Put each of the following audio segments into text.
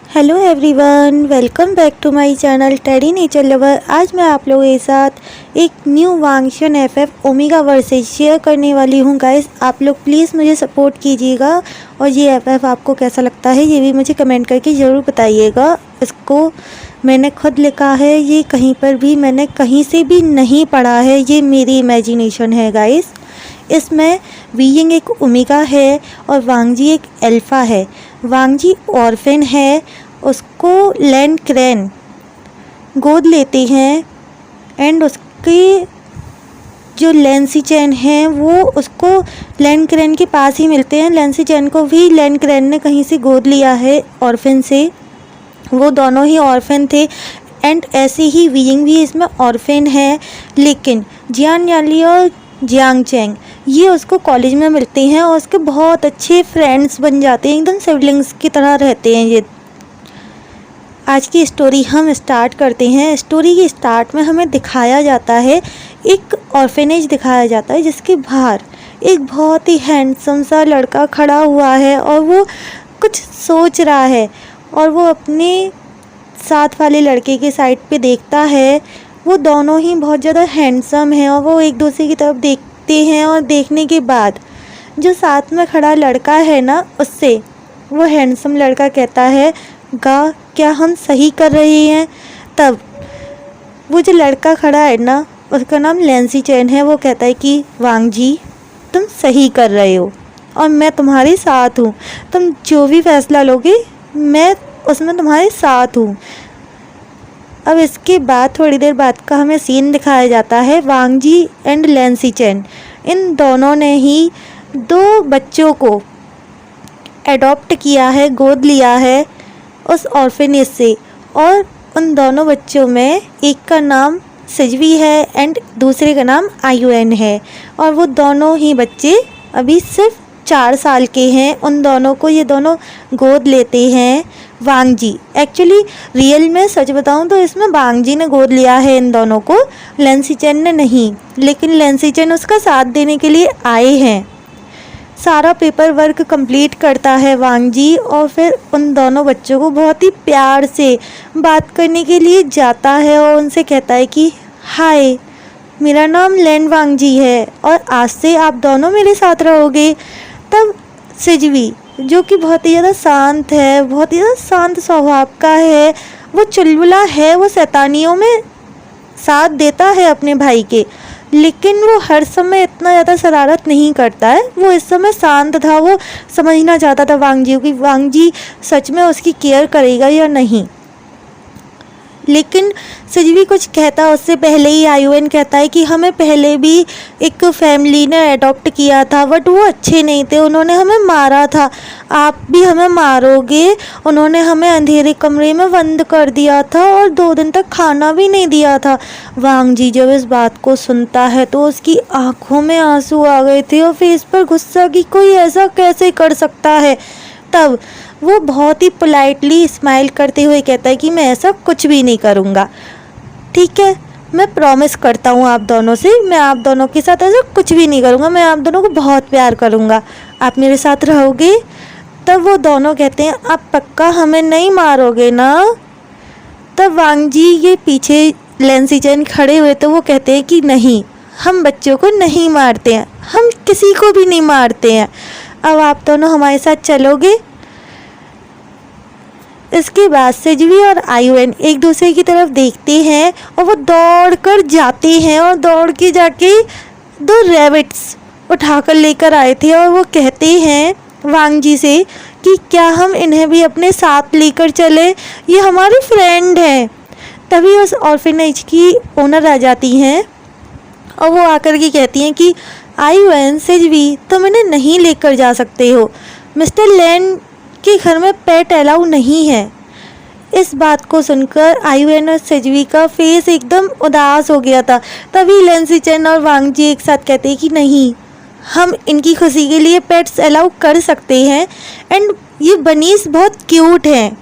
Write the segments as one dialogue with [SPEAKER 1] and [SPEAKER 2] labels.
[SPEAKER 1] Hello everyone, welcome back to my channel Teddy Nature Lover. आज मैं आप लोगों के साथ एक न्यू वांगशन एफएफ ओमेगा वर्सेस शेयर करने वाली हूँ। गाइस, आप लोग प्लीज़ मुझे सपोर्ट कीजिएगा और ये एफएफ आपको कैसा लगता है ये भी मुझे कमेंट करके ज़रूर बताइएगा। इसको मैंने खुद लिखा है, ये कहीं पर भी मैंने कहीं से भी नहीं पढ़ा है, ये मेरी इमेजिनेशन है गाइस। इसमें वीइंग एक ओमेगा है और वांगजी एक अल्फ़ा है। वांगजी ऑर्फन है, उसको लैन क्रैन गोद लेते हैं एंड उसके जो लैंसी चैन हैं वो उसको लैन क्रैन के पास ही मिलते हैं। लैंसी चैन को भी लैन क्रैन ने कहीं से गोद लिया है ऑर्फन से, वो दोनों ही ऑर्फन थे। एंड ऐसे ही वीइंग भी इसमें ऑर्फन है, लेकिन जियान याली और जियांग चैंग ये उसको कॉलेज में मिलते हैं और उसके बहुत अच्छे फ्रेंड्स बन जाते हैं, एकदम सिबलिंग्स की तरह रहते हैं ये। आज की स्टोरी हम स्टार्ट करते हैं। स्टोरी के स्टार्ट में हमें दिखाया जाता है, एक ऑर्फेनेज दिखाया जाता है जिसके बाहर एक बहुत ही हैंडसम सा लड़का खड़ा हुआ है और वो कुछ सोच रहा है और वो अपने साथ वाले लड़के के साइड पे देखता है। वो दोनों ही बहुत ज़्यादा हैंडसम हैं और वो एक दूसरे की तरफ देखते हैं और देखने के बाद जो साथ में खड़ा लड़का है ना, उससे वो हैंडसम लड़का कहता है गा क्या हम सही कर रहे हैं। तब वो जो लड़का खड़ा है ना, उसका नाम लैंसी चैन है, वो कहता है कि वांगजी तुम सही कर रहे हो और मैं तुम्हारे साथ हूँ, तुम जो भी फैसला लोगे मैं उसमें तुम्हारे साथ हूँ। अब इसके बाद थोड़ी देर बाद का हमें सीन दिखाया जाता है। वांगजी एंड लैंसी चैन इन दोनों ने ही दो बच्चों को एडॉप्ट किया है, गोद लिया है उस ऑर्फेनेज से। और उन दोनों बच्चों में एक का नाम सिजवी है एंड दूसरे का नाम आयुएन है और वो दोनों ही बच्चे अभी सिर्फ 4 साल के हैं। उन दोनों को ये दोनों गोद लेते हैं वांगजी। एक्चुअली रियल में सच बताऊं तो इसमें वांगजी ने गोद लिया है इन दोनों को, लैंसी चैन ने नहीं, लेकिन लैंसी चैन उसका साथ देने के लिए आए हैं। सारा पेपर वर्क कंप्लीट करता है वांगजी और फिर उन दोनों बच्चों को बहुत ही प्यार से बात करने के लिए जाता है और उनसे कहता है कि हाय, मेरा नाम लैन वांगजी है और आज से आप दोनों मेरे साथ रहोगे। तब सिजवी जो कि बहुत ही ज़्यादा शांत है, बहुत ही ज़्यादा शांत स्वभाव का है, वो चुलबुला है, वो शैतानियों में साथ देता है अपने भाई के, लेकिन वो हर समय इतना ज़्यादा शरारत नहीं करता है। वो इस समय शांत था, वो समझना चाहता था वांगजी कि वांगजी सच में उसकी केयर करेगा या नहीं। लेकिन सिजवी कुछ कहता उससे पहले ही आयुएन कहता है कि हमें पहले भी एक फैमिली ने अडॉप्ट किया था, बट वो अच्छे नहीं थे, उन्होंने हमें मारा था, आप भी हमें मारोगे। उन्होंने हमें अंधेरे कमरे में बंद कर दिया था और 2 दिन तक खाना भी नहीं दिया था। वांगजी जब इस बात को सुनता है तो उसकी आंखों में आंसू आ गए थे और फेस पर गुस्सा कि कोई ऐसा कैसे कर सकता है। तब वो बहुत ही पोलाइटली स्माइल करते हुए कहता है कि मैं ऐसा कुछ भी नहीं करूँगा, ठीक है, मैं प्रॉमिस करता हूँ आप दोनों से, मैं आप दोनों के साथ ऐसा कुछ भी नहीं करूँगा, मैं आप दोनों को बहुत प्यार करूँगा, आप मेरे साथ रहोगे। तब वो दोनों कहते हैं आप पक्का हमें नहीं मारोगे ना। तब वांगजी के पीछे लैंसी चैन खड़े हुए तो वो कहते हैं कि नहीं, हम बच्चों को नहीं मारते हैं, हम किसी को भी नहीं मारते हैं, अब आप दोनों हमारे साथ चलोगे। इसके बाद सिजवी और आयुएन एक दूसरे की तरफ देखते हैं और वो दौड़ कर जाते हैं और दौड़ के जाके 2 रैबिट्स उठाकर लेकर आए थे और वो कहते हैं वांगजी से कि क्या हम इन्हें भी अपने साथ लेकर चले, ये हमारी फ्रेंड हैं। तभी उस ऑर्फेनेज की ओनर आ जाती हैं और वो आकर के कहती हैं कि आयुएन, सिजवी तुम इन्हें नहीं लेकर जा सकते हो, मिस्टर लैन के घर में पेट अलाउ नहीं है। इस बात को सुनकर आयुएन और सिजवी का फेस एकदम उदास हो गया था। तभी लैंसी चैन और वांगजी एक साथ कहते हैं कि नहीं, हम इनकी खुशी के लिए पेट्स अलाउ कर सकते हैं एंड ये बनीस बहुत क्यूट हैं।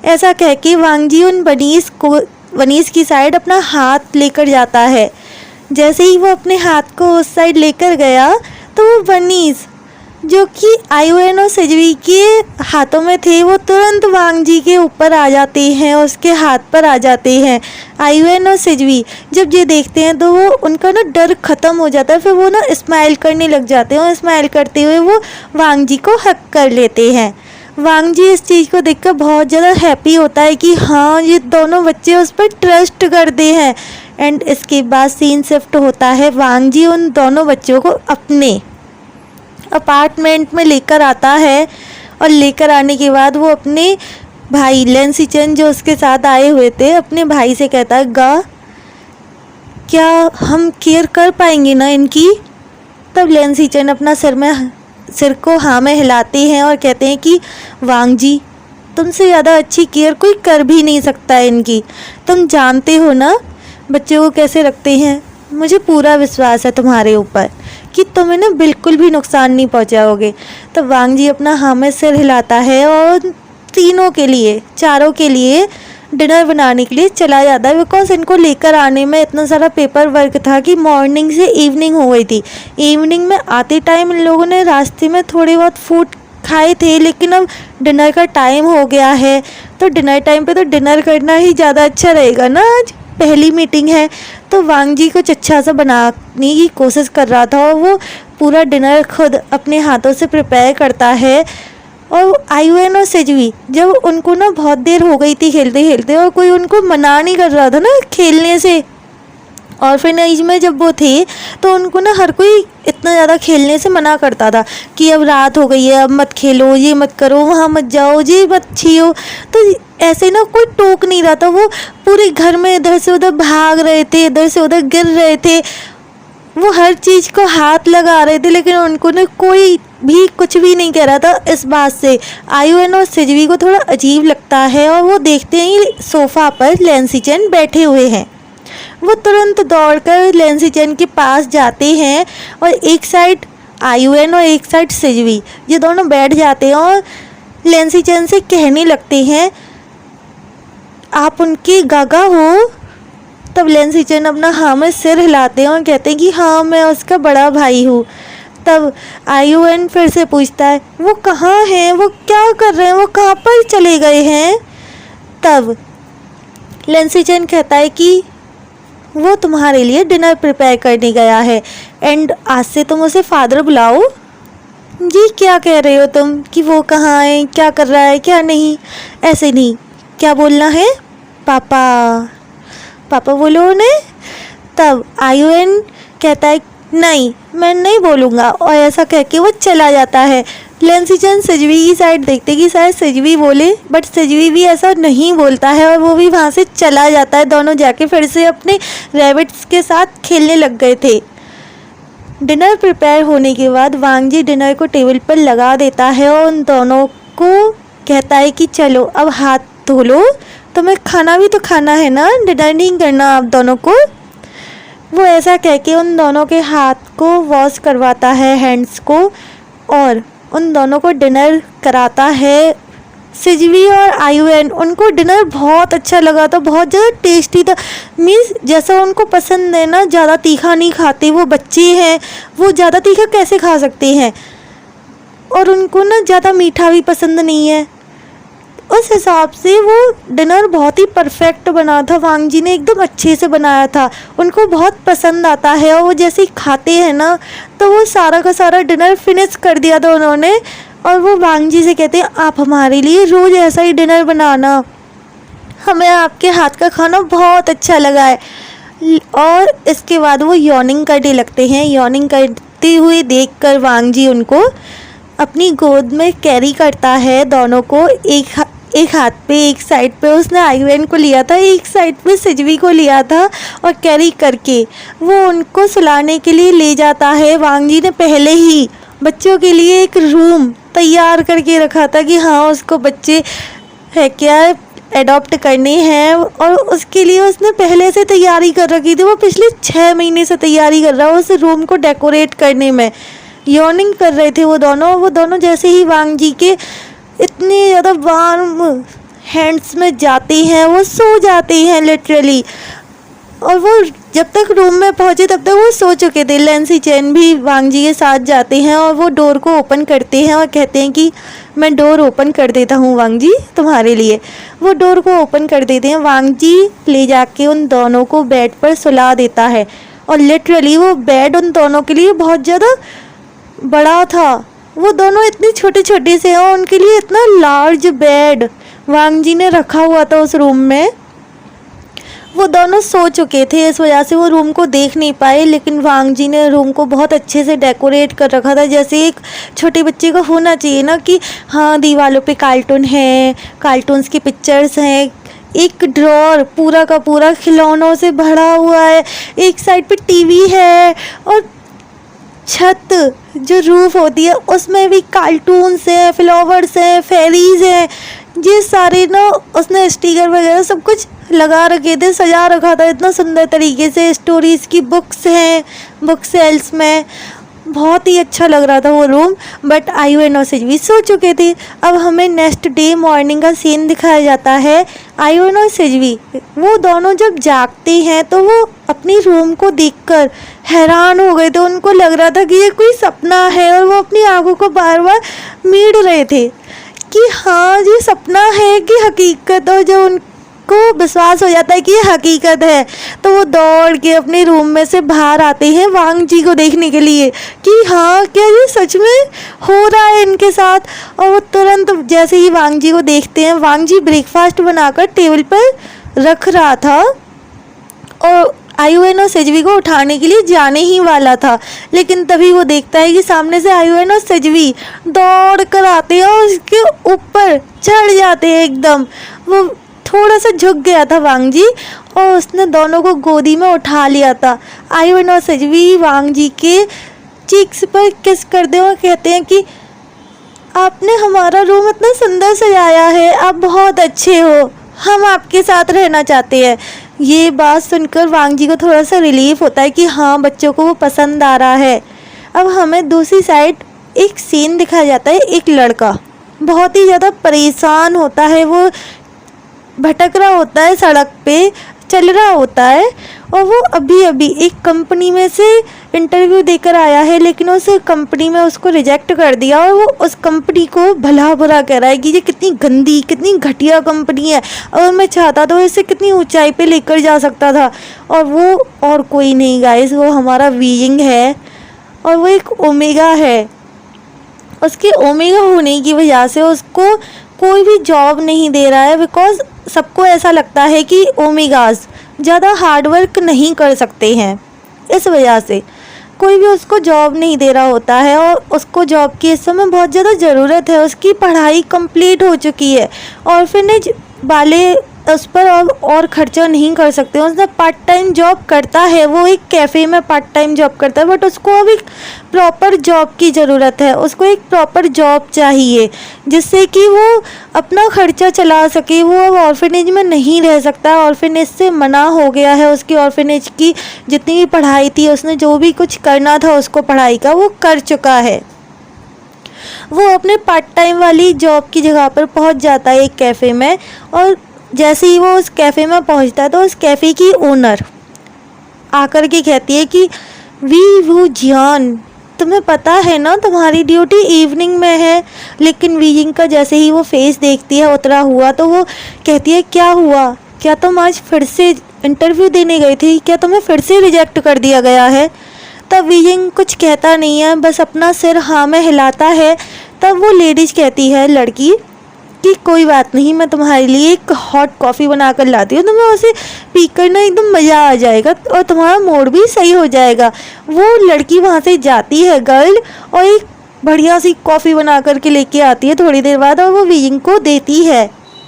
[SPEAKER 1] ऐसा कह के वांगजी उन बनीस की साइड अपना हाथ लेकर जाता है। जैसे ही वो अपने हाथ को उस साइड लेकर गया तो वो बनीस जो कि आयुएन और सेजवी के हाथों में थे वो तुरंत वांग जी के ऊपर आ जाते हैं, उसके हाथ पर आ जाते हैं। आयुएन और सेजवी जब ये देखते हैं तो वो उनका ना डर ख़त्म हो जाता है, फिर वो ना स्माइल करने लग जाते हैं और स्माइल करते हुए वो वांग जी को हक कर लेते हैं। वांग जी इस चीज़ को देखकर बहुत ज़्यादा हैप्पी होता है कि हाँ ये दोनों बच्चे उस पर ट्रस्ट करते हैं। एंड इसके बाद सीन शिफ्ट होता है, वांग जी उन दोनों बच्चों को अपने अपार्टमेंट में लेकर आता है और लेकर आने के बाद वो अपने भाई लेंसिचन जो उसके साथ आए हुए थे अपने भाई से कहता है, गा क्या हम केयर कर पाएंगे ना इनकी। तब लेंसिचन अपना सिर को हाँ में हिलाते हैं और कहते हैं कि वांग जी तुमसे ज़्यादा अच्छी केयर कोई कर भी नहीं सकता है इनकी। तुम जानते हो ना बच्चों को कैसे रखते हैं, मुझे पूरा विश्वास है तुम्हारे ऊपर कि तुम इन्हें बिल्कुल भी नुकसान नहीं पहुंचाओगे। तो वांग जी अपना हाँ में सिर हिलाता है और चारों के लिए डिनर बनाने के लिए चला जाता है। बिकॉज इनको लेकर आने में इतना सारा पेपर वर्क था कि मॉर्निंग से इवनिंग हो गई थी। इवनिंग में आते टाइम इन लोगों ने रास्ते में थोड़े बहुत फूड खाए थे, लेकिन अब डिनर का टाइम हो गया है तो डिनर टाइम पे तो डिनर करना ही ज़्यादा अच्छा रहेगा ना। आज पहली मीटिंग है तो वांग जी कुछ अच्छा सा बनाने की कोशिश कर रहा था और वो पूरा डिनर खुद अपने हाथों से प्रिपेयर करता है। और आयुएन और सेजवी जब उनको ना बहुत देर हो गई थी खेलते खेलते और कोई उनको मना नहीं कर रहा था ना खेलने से, ऑर्फेनेज में जब वो थे तो उनको ना हर कोई इतना ज़्यादा खेलने से मना करता था कि अब रात हो गई है, अब मत खेलो, ये मत करो, वहाँ मत जाओ, ये मत छीओ। तो ऐसे ना कोई टोक नहीं रहा था। वो पूरे घर में इधर से उधर भाग रहे थे, इधर से उधर गिर रहे थे, वो हर चीज़ को हाथ लगा रहे थे, लेकिन उनको ना कोई भी कुछ भी नहीं कह रहा था। इस बात से आयुएन और सेजवी को थोड़ा अजीब लगता है और वो देखते हैं सोफ़ा पर लेंसिचन बैठे हुए हैं। वो तुरंत दौड़कर लेंसिचन के पास जाते हैं और एक साइड आयुएन और एक साइड सेजवी ये दोनों बैठ जाते हैं और लेंसिचन से कहने लगते हैं, आप उनके गागा हो। तब लेंसिचन अपना हाँ में सिर हिलाते हैं और कहते हैं कि हाँ मैं उसका बड़ा भाई हूँ। तब आयुएन फिर से पूछता है, वो कहाँ हैं, वो क्या कर रहे हैं, वो कहाँ पर चले गए हैं। तब लेंसिचन कहता है कि वो तुम्हारे लिए डिनर प्रिपेयर करने गया है एंड आज से तुम उसे फादर बुलाओ। जी क्या कह रहे हो तुम कि वो कहाँ है, क्या कर रहा है, क्या नहीं, ऐसे नहीं, क्या बोलना है, पापा पापा बोलो उन्हें। तब आयुएन कहता है, नहीं मैं नहीं बोलूँगा, और ऐसा कह के वो चला जाता है। लेंसिचन सेजवी की साइड देखते कि शायद सेजवी बोले, बट सेजवी भी ऐसा नहीं बोलता है और वो भी वहाँ से चला जाता है। दोनों जाके फिर से अपने रैबिट्स के साथ खेलने लग गए थे। डिनर प्रिपेयर होने के बाद वांग जी डिनर को टेबल पर लगा देता है और उन दोनों को कहता है कि चलो अब हाथ धो लो, तुम्हें खाना भी तो खाना है ना, डिनर नहीं करना आप दोनों को। वो ऐसा कह के उन दोनों के हाथ को वॉश करवाता है, हैंड्स को, और उन दोनों को डिनर कराता है। सेजवी और आयुएन उनको डिनर बहुत अच्छा लगा था, बहुत ज़्यादा टेस्टी था। मीन्स जैसा उनको पसंद है ना, ज़्यादा तीखा नहीं खाते, वो बच्चे हैं, वो ज़्यादा तीखा कैसे खा सकते हैं, और उनको ना ज़्यादा मीठा भी पसंद नहीं है। उस हिसाब से वो डिनर बहुत ही परफेक्ट बना था, वांग जी ने एकदम अच्छे से बनाया था, उनको बहुत पसंद आता है। और वो जैसे ही खाते हैं ना तो वो सारा का सारा डिनर फिनिश कर दिया था उन्होंने। और वो वांग जी से कहते हैं, आप हमारे लिए रोज़ ऐसा ही डिनर बनाना, हमें आपके हाथ का खाना बहुत अच्छा लगा है। और इसके बाद वो यॉर्निंग करने लगते हैं। यॉर्निंग करते हुए देखकर वांग जी उनको अपनी गोद में कैरी करता है, दोनों को। एक हाथ पे, एक साइड पे उसने आयुएन को लिया था, एक साइड पे सेजवी को लिया था, और कैरी करके वो उनको सुलाने के लिए ले जाता है। वांग जी ने पहले ही बच्चों के लिए एक रूम तैयार करके रखा था कि हाँ उसको बच्चे है क्या एडॉप्ट करने हैं, और उसके लिए उसने पहले से तैयारी कर रखी थी। वो पिछले 6 महीने से तैयारी कर रहा है उस रूम को डेकोरेट करने में। यॉर्निंग कर रहे थे वो दोनों जैसे ही वांग जी के इतने ज़्यादा वार्म हैंड्स में जाते हैं वो सो जाते हैं लिटरली। और वो जब तक रूम में पहुंचे तब तक वो सो चुके थे। लेन सिचेन भी वांग जी के साथ जाते हैं और वो डोर को ओपन करते हैं और कहते हैं कि मैं डोर ओपन कर देता हूँ वांग जी तुम्हारे लिए। वो डोर को ओपन कर देते हैं। वांग जी ले जाके उन दोनों को बेड पर सुला देता है और लिटरली वो बेड उन दोनों के लिए बहुत ज़्यादा बड़ा था। वो दोनों इतने छोटे छोटे से और उनके लिए इतना लार्ज बेड वांग जी ने रखा हुआ था उस रूम में। वो दोनों सो चुके थे, इस वजह से वो रूम को देख नहीं पाए, लेकिन वांग जी ने रूम को बहुत अच्छे से डेकोरेट कर रखा था, जैसे एक छोटे बच्चे को होना चाहिए ना कि हाँ दीवारों पे कार्टून है, कार्टून्स की पिक्चर्स हैं, एक ड्रॉर पूरा का पूरा खिलौनों से भरा हुआ है, एक साइड पे टीवी है और छत जो रूफ होती है उसमें भी कार्टून्स हैं, फ्लावर्स हैं, फेरीज हैं, ये सारे ना उसने स्टिकर वगैरह सब कुछ लगा रखे थे, सजा रखा था इतना सुंदर तरीके से। स्टोरीज़ की बुक्स हैं बुक सेल्स में, बहुत ही अच्छा लग रहा था वो रूम। बट आयुन और सेजवी सो चुके थे। अब हमें नेक्स्ट डे मॉर्निंग का सीन दिखाया जाता है। आयुन और सेजवी वो दोनों जब जागते हैं तो वो अपनी रूम को देखकर हैरान हो गए थे। उनको लग रहा था कि ये कोई सपना है और वो अपनी आंखों को बार बार मीड़ रहे थे कि हाँ ये सपना है कि हकीकत। और जब उनको विश्वास हो जाता है कि ये हकीकत है तो वो दौड़ के अपने रूम में से बाहर आते हैं वांग जी को देखने के लिए कि हाँ क्या ये सच में हो रहा है इनके साथ। और वो तुरंत जैसे ही वांग जी को देखते हैं, वांग जी ब्रेकफास्ट बनाकर टेबल पर रख रहा था और आयुन और सेजवी को उठाने के लिए जाने ही वाला था, लेकिन तभी वो देखता है कि सामने से आयुन और सेजवी दौड़ कर आते हैं और उसके ऊपर चढ़ जाते हैं एकदम। वो थोड़ा सा झुक गया था वांग जी और उसने दोनों को गोदी में उठा लिया था। आयुन और सेजवी वांग जी के चीक्स पर किस करते हुए कहते हैं कि आपने हमारा रूम इतना सुंदर सजाया है, आप बहुत अच्छे हो, हम आपके साथ रहना चाहते हैं। ये बात सुनकर वांग जी को थोड़ा सा रिलीफ होता है कि हाँ बच्चों को वो पसंद आ रहा है। अब हमें दूसरी साइड एक सीन दिखाया जाता है। एक लड़का बहुत ही ज़्यादा परेशान होता है, वो भटक रहा होता है, सड़क पे चल रहा होता है और वो अभी अभी एक कंपनी में से इंटरव्यू देकर आया है, लेकिन उस कंपनी में उसको रिजेक्ट कर दिया और वो उस कंपनी को भला बुरा कह रहा है कि ये कितनी गंदी कितनी घटिया कंपनी है, और मैं चाहता तो इसे कितनी ऊंचाई पे लेकर जा सकता था। और वो और कोई नहीं गाइस, वो हमारा वीइंग है और वो एक ओमेगा है। उसके ओमेगा होने की वजह से उसको कोई भी जॉब नहीं दे रहा है, बिकॉज सबको ऐसा लगता है कि ओमेगाज ज़्यादा हार्ड वर्क नहीं कर सकते हैं, इस वजह से कोई भी उसको जॉब नहीं दे रहा होता है। और उसको जॉब की इस समय बहुत ज़्यादा ज़रूरत है। उसकी पढ़ाई कंप्लीट हो चुकी है और फिर वाले उस पर और खर्चा नहीं कर सकते। उसने पार्ट टाइम जॉब करता है, वो एक कैफ़े में पार्ट टाइम जॉब करता है, बट उसको अब एक प्रॉपर जॉब की ज़रूरत है। उसको एक प्रॉपर जॉब चाहिए जिससे कि वो अपना खर्चा चला सके। वो अब ऑर्फेनेज में नहीं रह सकता, ऑर्फेनेज से मना हो गया है। उसकी ऑर्फेनेज की जितनी भी पढ़ाई थी, उसने जो भी कुछ करना था उसको पढ़ाई का, वो कर चुका है। वो अपने पार्ट टाइम वाली जॉब की जगह पर पहुंच जाता है एक कैफ़े में, और जैसे ही वो उस कैफ़े में पहुंचता है तो उस कैफ़े की ओनर आकर के कहती है कि वी वू जियान, तुम्हें पता है ना तुम्हारी ड्यूटी इवनिंग में है। लेकिन वीइंग का जैसे ही वो फेस देखती है उतरा हुआ, तो वो कहती है क्या हुआ, क्या तुम आज फिर से इंटरव्यू देने गई थी, क्या तुम्हें फिर से रिजेक्ट कर दिया गया है। तब वीइंग कुछ कहता नहीं है, बस अपना सिर हाँ में हिलाता है। तब वो लेडीज कहती है, लड़की, कि कोई बात नहीं, मैं तुम्हारे लिए एक हॉट कॉफ़ी बना कर लाती हूँ, तुम्हें उसे पीकर ना एकदम मज़ा आ जाएगा और तुम्हारा मूड भी सही हो जाएगा। वो लड़की वहाँ से जाती है गर्ल, और एक बढ़िया सी कॉफ़ी बना करके लेके आती है थोड़ी देर बाद, और वो वीइंग को देती है।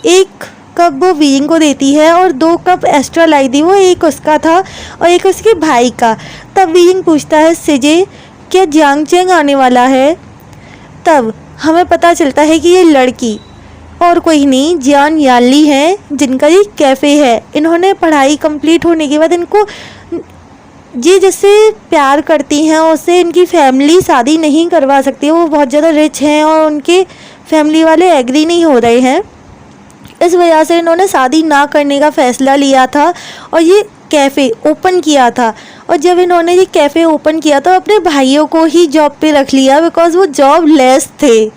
[SPEAKER 1] एक कप वो वीइंग को देती है और 2 कप एक्स्ट्रा लाई थी, वो एक उसका था और एक उसके भाई का। तब वीइंग पूछता है, सिजे क्या जियांग चेंग आने वाला है। तब हमें पता चलता है कि ये लड़की और कोई नहीं, जियान यानली हैं, जिनका ये कैफ़े है। इन्होंने पढ़ाई कंप्लीट होने के बाद इनको ये जिससे प्यार करती हैं उससे इनकी फैमिली शादी नहीं करवा सकती। वो बहुत ज़्यादा रिच हैं और उनके फैमिली वाले एग्री नहीं हो रहे हैं, इस वजह से इन्होंने शादी ना करने का फ़ैसला लिया था। और ये कैफ़े ओपन किया था। और जब इन्होंने ये कैफ़े ओपन किया तो अपने भाइयों को ही जॉब पे रख लिया, बिकॉज़ वो जॉब लेस थे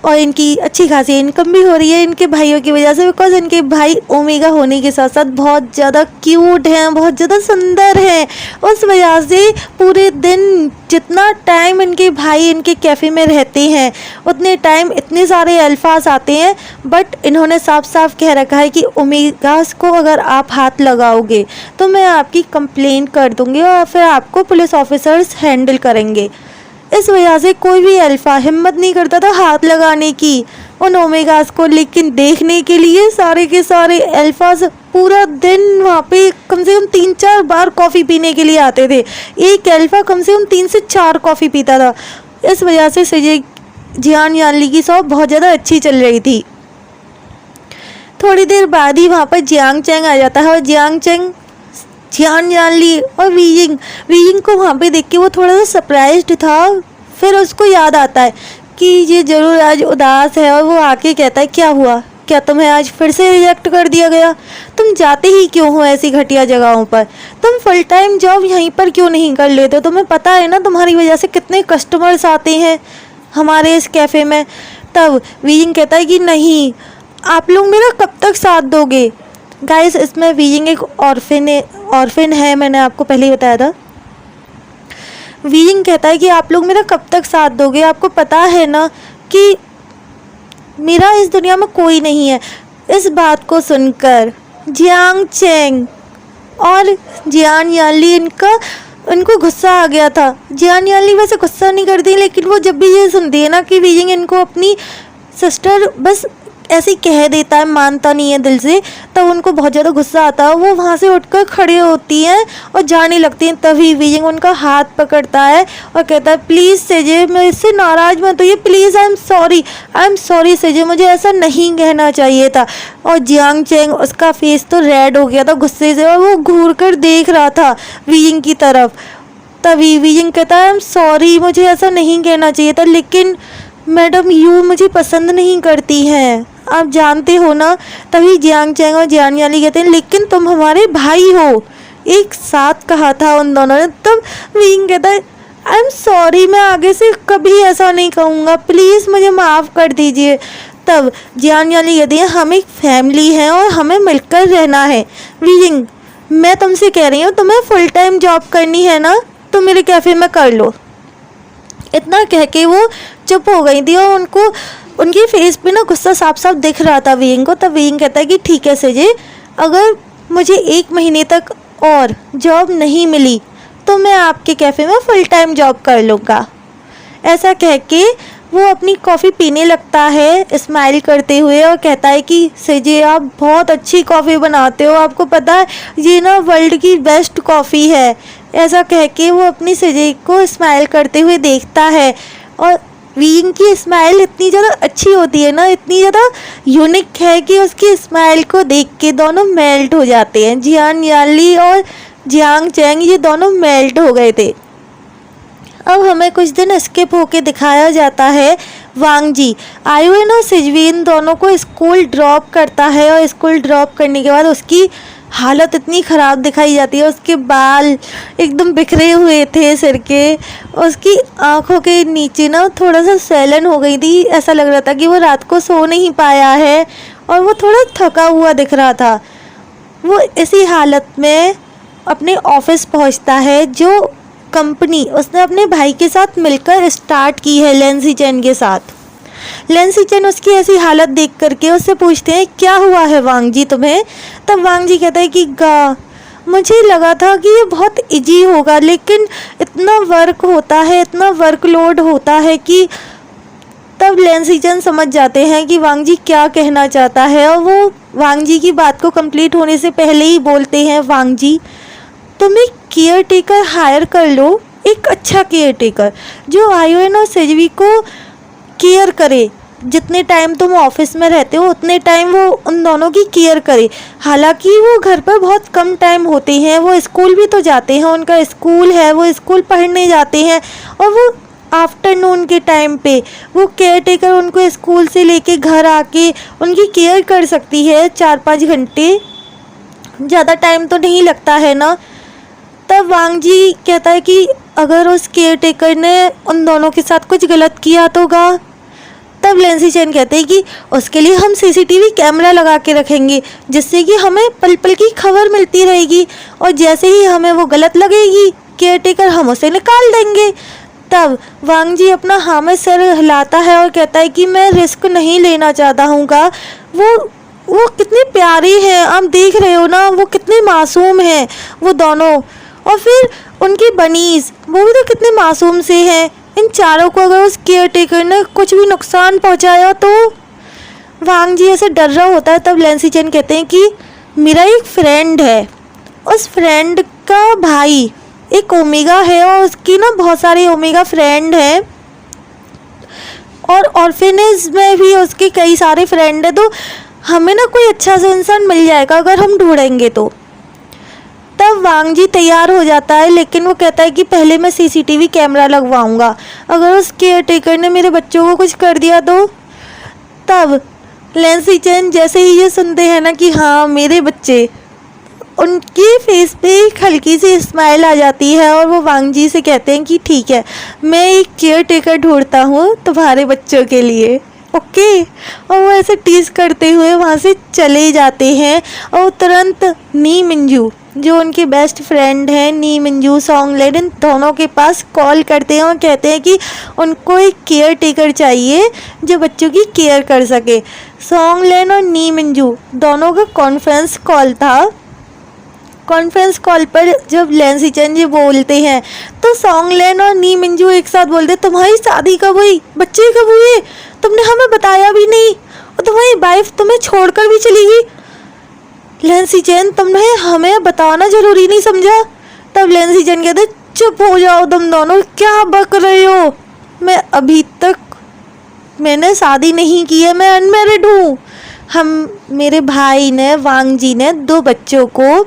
[SPEAKER 1] और इनकी अच्छी खासी इनकम भी हो रही है इनके भाइयों की वजह से, बिकॉज़ इनके भाई ओमेगा होने के साथ साथ बहुत ज़्यादा क्यूट हैं, बहुत ज़्यादा सुंदर हैं। उस वजह से पूरे दिन जितना टाइम इनके भाई इनके कैफ़े में रहते हैं उतने टाइम इतने सारे अल्फाज आते हैं। बट इन्होंने साफ साफ कह रखा है कि ओमेगास को अगर आप हाथ लगाओगे तो मैं आपकी कंप्लेंट कर दूँगी और फिर आपको पुलिस ऑफिसर्स हैंडल करेंगे। इस वजह से कोई भी अल्फ़ा हिम्मत नहीं करता था हाथ लगाने की उन ओमेगास को, लेकिन देखने के लिए सारे के सारे अल्फ़ाज पूरा दिन वहाँ पे कम से कम 3-4 बार कॉफ़ी पीने के लिए आते थे। एक अल्फ़ा कम से कम 3 से 4 कॉफ़ी पीता था। इस वजह से जियान यानली की शॉप बहुत ज़्यादा अच्छी चल रही थी। थोड़ी देर बाद ही वहाँ पर जियांग चैंग आ जाता है और जियांग चैंग जियान यानली और वीइंग को वहाँ पे देख के वो थोड़ा सा सरप्राइज्ड था। फिर उसको याद आता है कि ये ज़रूर आज उदास है और वो आके कहता है क्या हुआ, क्या तुम्हें आज फिर से रिजेक्ट कर दिया गया? तुम जाते ही क्यों हो ऐसी घटिया जगहों पर? तुम फुल टाइम जॉब यहीं पर क्यों नहीं कर लेते? तुम्हें पता है ना तुम्हारी वजह से कितने कस्टमर्स आते हैं हमारे इस कैफ़े में। तब वीइंग कहता है कि नहीं, आप लोग मेरा कब तक साथ दोगे? गाइस, इसमें वीइंग एक ऑर्फिन है, मैंने आपको पहले ही बताया था। वीइंग कहता है कि आप लोग मेरा कब तक साथ दोगे? आपको पता है ना कि मेरा इस दुनिया में कोई नहीं है। इस बात को सुनकर जियांग चैंग और जियान यानली इनको गुस्सा आ गया था। जियान यानली वैसे गुस्सा नहीं करती, लेकिन वो जब भी ये सुनती है ना कि वीइंग इनको अपनी सिस्टर बस ऐसे ही कह देता है, मानता नहीं है दिल से, तब उनको बहुत ज़्यादा गुस्सा आता है। वो वहाँ से उठकर खड़ी होती हैं और जाने लगती हैं। तभी वीइंग उनका हाथ पकड़ता है और कहता है प्लीज़ सेजे, मैं इससे नाराज़ मत होइए, प्लीज़, आई एम सॉरी सेजे, मुझे ऐसा नहीं कहना चाहिए था। और जियांग चैंग, उसका फेस तो रेड हो गया था गुस्से से और वो घूर कर देख रहा था वीइंग की तरफ। तभी वीइंग कहता है आई एम सॉरी, मुझे ऐसा नहीं कहना चाहिए था, लेकिन मैडम यू मुझे पसंद नहीं करती हैं, आप जानते हो ना। तभी जियांग चैंग और जियान यानली कहते हैं लेकिन तुम हमारे भाई हो, एक साथ कहा था उन दोनों ने। तब वीइंग कहता है आई एम सॉरी, मैं आगे से कभी ऐसा नहीं कहूँगा, प्लीज़ मुझे माफ़ कर दीजिए। तब जियान यानली कहती है हम एक फैमिली हैं और हमें मिलकर रहना है। वीइंग, मैं तुमसे कह रही हूँ तुम्हें फुल टाइम जॉब करनी है ना, तो मेरे कैफ़े में कर लो। इतना कह के वो चुप हो गई थी और उनके फेस पे ना गुस्सा साफ साफ दिख रहा था वीइंग को। तब वीइंग कहता है कि ठीक है सेजे, अगर मुझे 1 महीने तक और जॉब नहीं मिली तो मैं आपके कैफ़े में फुल टाइम जॉब कर लूँगा। ऐसा कह के वो अपनी कॉफ़ी पीने लगता है स्माइल करते हुए और कहता है कि सेजे आप बहुत अच्छी कॉफ़ी बनाते हो, आपको पता है ये ना वर्ल्ड की बेस्ट कॉफ़ी है। ऐसा कह के वो अपनी सेजे को स्माइल करते हुए देखता है और वीइंग की स्माइल इतनी ज़्यादा अच्छी होती है ना, इतनी ज़्यादा यूनिक है कि उसकी स्माइल को देख के दोनों मेल्ट हो जाते हैं। जियान यानली और जियांग चैंग ये दोनों मेल्ट हो गए थे। अब हमें कुछ दिन स्किप होके दिखाया जाता है वांग जी आयुन और सिजवीन दोनों को स्कूल ड्रॉप करता है और स्कूल ड्रॉप करने के बाद उसकी हालत इतनी ख़राब दिखाई जाती है। उसके बाल एकदम बिखरे हुए थे सिर के, उसकी आँखों के नीचे ना थोड़ा सा सैलन हो गई थी, ऐसा लग रहा था कि वो रात को सो नहीं पाया है और वो थोड़ा थका हुआ दिख रहा था। वो इसी हालत में अपने ऑफिस पहुंचता है जो कंपनी उसने अपने भाई के साथ मिलकर स्टार्ट की है लेंसी चैन के साथ। लेंसी चैन उसकी ऐसी हालत देख करके उससे पूछते हैं क्या हुआ है वांग जी तुम्हें? तब वांग जी कहता है कि मुझे लगा था कि ये बहुत इजी होगा, लेकिन इतना वर्क होता है, इतना वर्कलोड होता है कि तब लेंसी चैन समझ जाते हैं कि वांग जी क्या कहना चाहता है और वो वांग जी की बात को कंप्लीट होने से पहले ही बोलते हैं वांग जी तुम एक केयर टेकर हायर कर लो, एक अच्छा केयर टेकर जो आयुन और सेजवी को केयर करे। जितने टाइम तुम ऑफिस में रहते हो उतने टाइम वो उन दोनों की केयर करे। हालांकि वो घर पर बहुत कम टाइम होते हैं, वो स्कूल भी तो जाते हैं, उनका स्कूल है, वो स्कूल पढ़ने जाते हैं और वो आफ्टरनून के टाइम पे वो केयर टेकर उनको स्कूल से लेके घर आके उनकी केयर कर सकती है 4-5 घंटे। ज़्यादा टाइम तो नहीं लगता है ना। तब वांग जी कहता है कि अगर उस केयर टेकर ने उन दोनों के साथ कुछ गलत किया तो होगा। तब लैंसी चैन कहते हैं कि उसके लिए हम सीसीटीवी कैमरा लगा के रखेंगे, जिससे कि हमें पल पल की खबर मिलती रहेगी, और जैसे ही हमें वो गलत लगेगी केयर टेकर, हम उसे निकाल देंगे। तब वांग जी अपना हाँ में सर हिलाता है और कहता है कि मैं रिस्क नहीं लेना चाहता हूँ का। वो कितनी प्यारी है, आप देख रहे हो ना, वो कितने मासूम हैं वो दोनों। और फिर उनकी बनीज, वो भी तो कितने मासूम से हैं। इन चारों को अगर उस केयर टेकर ने कुछ भी नुकसान पहुंचाया तो वांग जी ऐसे डर रहा होता है। तब लैंसी चैन कहते हैं कि मेरा एक फ्रेंड है, उस फ्रेंड का भाई एक ओमेगा है, और उसकी ना बहुत सारे ओमेगा फ्रेंड हैं, और ऑर्फेनेज में भी उसके कई सारे फ्रेंड हैं, तो हमें ना कोई अच्छा सा इंसान मिल जाएगा अगर हम ढूंढेंगे तो। तब वांग जी तैयार हो जाता है, लेकिन वो कहता है कि पहले मैं सीसीटीवी कैमरा लगवाऊंगा, अगर उस केयर टेकर ने मेरे बच्चों को कुछ कर दिया तो। तब लैंसी चैन जैसे ही ये सुनते हैं ना कि हाँ मेरे बच्चे, उनके फेस पे एक हल्की सी स्माइल आ जाती है, और वो वांग जी से कहते हैं कि ठीक है, मैं एक केयर टेकर ढूंढता हूँ तुम्हारे बच्चों के लिए, ओके। और वो ऐसे टीज करते हुए वहाँ से चले जाते हैं, और तुरंत नी मिंजू, जो उनके बेस्ट फ्रेंड हैं, नी मिंजू, सॉन्ग लेन, इन दोनों के पास कॉल करते हैं और कहते हैं कि उनको एक केयर टेकर चाहिए जो बच्चों की केयर कर सके। सॉन्ग लेन और नी मिंजू दोनों का कॉन्फ्रेंस कॉल था। कॉन्फ्रेंस कॉल पर जब लैंसी चैन जी बोलते हैं तो सॉन्ग लेन और नी मिंजू एक साथ बोलते, तुम्हारी शादी कब हुई, बच्चे कब हुए, तुमने हमें बताया भी नहीं, और तुम्हारी वाइफ तुम्हें छोड़कर भी चली गई। लैंसी चैन, तुमने हमें बताना जरूरी नहीं समझा। तब लैंसी चैन कहते, चुप हो जाओ तुम दोनों, क्या बक रहे हो, मैं अभी तक मैंने शादी नहीं की है, मैं अनमैरिड हूँ। मेरे भाई ने, वांग जी ने 2 बच्चों को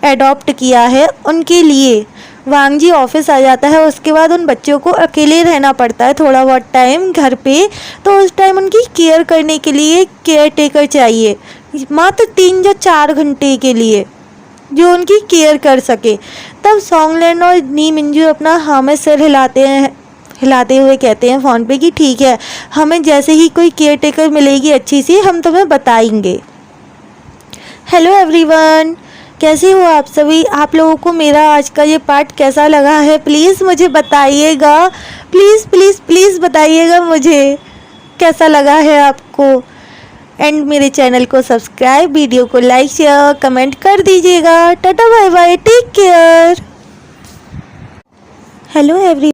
[SPEAKER 1] एडॉप्ट किया है, उनके लिए वांग जी ऑफिस आ जाता है। उसके बाद उन बच्चों को अकेले रहना पड़ता है थोड़ा बहुत टाइम घर पे, तो उस टाइम उनकी केयर करने के लिए केयर टेकर चाहिए, मात्र 3 या 4 घंटे के लिए, जो उनकी केयर कर सके। तब सॉन्गलैंड और नी मिंजू अपना हाँ में सिर हिलाते हुए कहते हैं फ़ोन पे कि ठीक है, हमें जैसे ही कोई केयर टेकर मिलेगी अच्छी सी, हम तुम्हें बताएंगे। हेलो एवरीवन, कैसे हो आप सभी? आप लोगों को मेरा आज का ये पार्ट कैसा लगा है, प्लीज़ मुझे बताइएगा, प्लीज़ प्लीज़ प्लीज़ बताइएगा मुझे कैसा लगा है आपको। एंड मेरे चैनल को सब्सक्राइब, वीडियो को लाइक शेयर कमेंट कर दीजिएगा। Tata bye bye, take care. Hello every